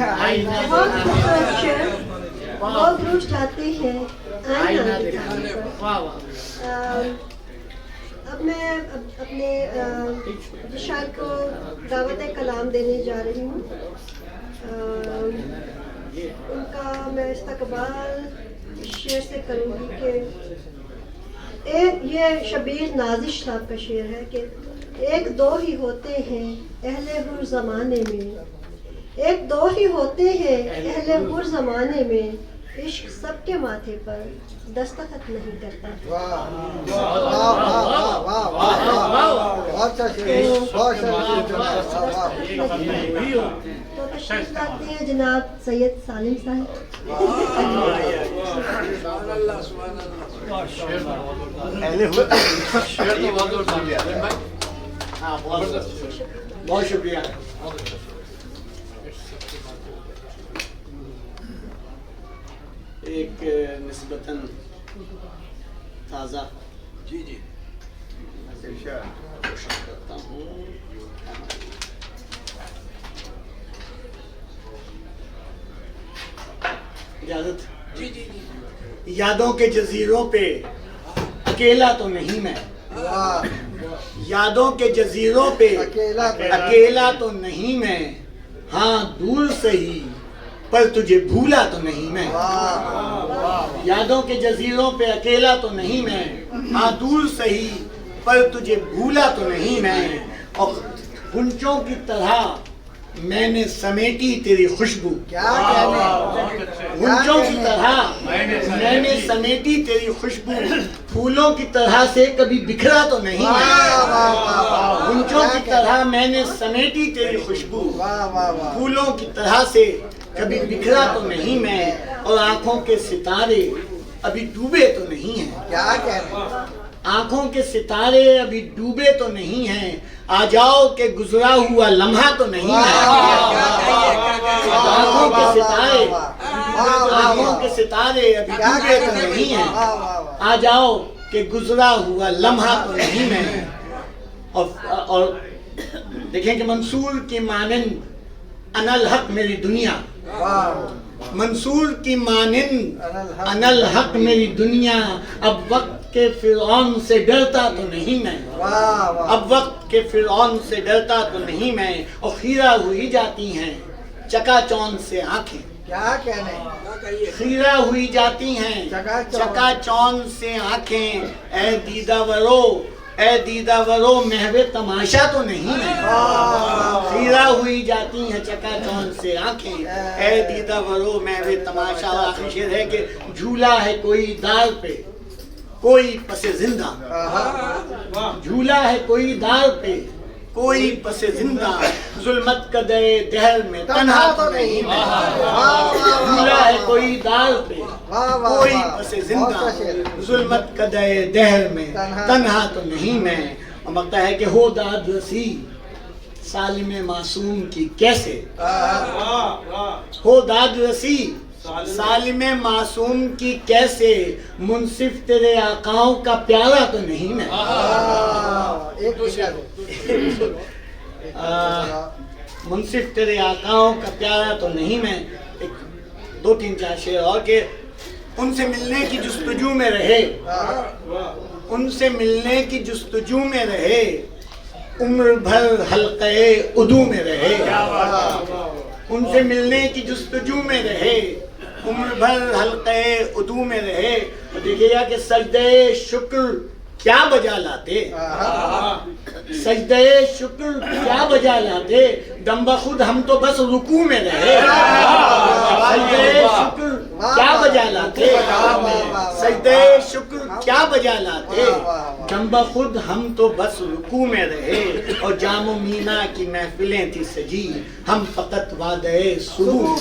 بہت خوبصورت شعر، بہت روح چاہتے ہیں آئینہ دکھانے پر۔ اب میں اپنے شاعر کو دعوت کلام دینے جا رہی ہوں۔ ان کا میں استقبال اس شعر سے کروں گی کہ یہ شبیر نازش صاحب کا شعر ہے کہ ایک دو ہی ہوتے ہیں اہل ہر زمانے میں، ایک دو ہی ہوتے ہیں اہل ہر زمانے میں، عشق سب کے ماتھے پر دستخط نہیں کرتا۔ تو تشریف لاتے ہیں جناب سید سالم صاحب۔ بہت شکریہ۔ ایک نسبتاً تازہ کوشش کرتا ہوں۔ اجازت؟ یادوں کے جزیروں پہ اکیلا تو نہیں میں، یادوں کے جزیروں پہ اکیلا تو نہیں میں، ہاں دور سے ہی پر تجھے بھولا تو نہیں میں۔ یادوں کے جزیروں پہ اکیلا تو نہیں میں، ہاں دور سے ہی پر تجھے بھولا تو نہیں میں، اور غنچوں کی طرح میں نے سمیٹی تیری خوشبو، غنچوں کی طرح میں نے سمیٹی تیری خوشبو، پھولوں کی طرح سے کبھی بکھرا تو نہیں میں، غنچوں کی طرح میں نے سمیٹی تیری خوشبو، پھولوں کی طرح سے کبھی بکھرا تو نہیں میں، اور آنکھوں کے ستارے ابھی ڈوبے تو نہیں ہیں، آنکھوں کے ستارے ابھی ڈوبے تو نہیں ہیں، آ جاؤ کہ گزرا ہوا لمحہ تو نہیں ہے، آنکھوں کے ستارے ابھی ڈوبے تو نہیں ہیں، آ جاؤ کہ گزرا ہوا لمحہ تو نہیں میں۔ اور دیکھیں کہ منصور کی مانند انا الحق میری دنیا، منصور کی مانند انا الحق میری دنیا، اب وقت کے فرعون سے ڈرتا تو نہیں میں، اب وقت کے فرعون سے ڈرتا تو نہیں میں، اور خیرہ ہوئی جاتی ہیں چکا چوند سے آنکھیں، خیرہ ہوئی جاتی ہیں چکا چوند سے آنکھیں، اے دیدہ ورو اے دیدہ ورو محو تماشا تو نہیں ہے، خیرہ ہوئی جاتی ہیں چکا چوند سے آنکھیں، اے دیدہ ورو محو تماشا۔ اور آخری شعر ہے کہ جھولا ہے کوئی دار پہ کوئی پس زندہ، جھولا ہے کوئی دار پہ کوئی پس زندہ، ظلمت قدے دہر میں تنہا تو نہیں میں، جھولا ہے کوئی دار پہ کوئی پس زندہ، ظلمت قدے دہر میں تنہا تو نہیں میں۔ اور مگتا ہے کہ ہو داد رسی سالم معصوم کی کیسے، ہو داد رسی سالم معصوم کی کیسے، منصف تیرے آقاؤں کا پیارا تو نہیں میں، منصف تیرے آقاؤں کا پیارا تو نہیں میں۔ دو تین چار شعر اور کہ ان سے ملنے کی جستجو میں رہے، ان سے ملنے کی جستجو میں رہے، عمر بھر حلقے عدو میں رہے، ان سے ملنے کی جستجو میں رہے، عمر بھر حلقے عدو میں رہے۔ دیکھئے گا کہ سجدے شکر کیا بجا لاتے، سجدے شکر کیا بجا لاتے، دم بخود ہم تو بس رکوع میں رہے، سجدے شکر کیا بجا لاتے، سجدے شکر کیا بجا لاتے، دم بخود ہم تو بس رکوع میں رہے، اور جام و مینا کی محفلیں تھی سجی، ہم فقط وعدے سرور